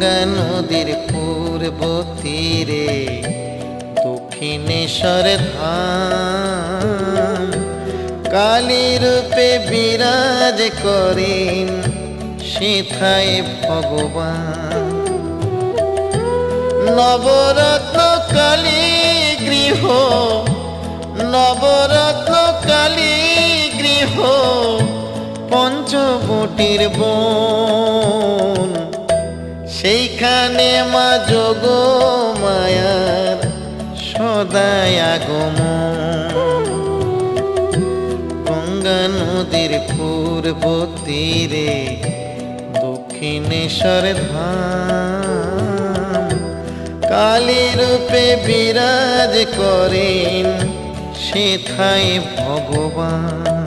গঙ্গা নদীর পূর্ব তীরে দক্ষিণেশ্বর ধাম, কালী রূপে বিরাজ করেন সেথায় ভগবান। নবরত্ন কালী গৃহ, নবরত্ন কালী গৃহ, পঞ্চবটির বন, সেইখানে মা যোগ মায়ার সদাই আগমন। গঙ্গা নদীর পূর্ব তীরে দক্ষিণেশ্বর ধাম, কালী রূপে বিরাজ করেন সেথায় ভগবান।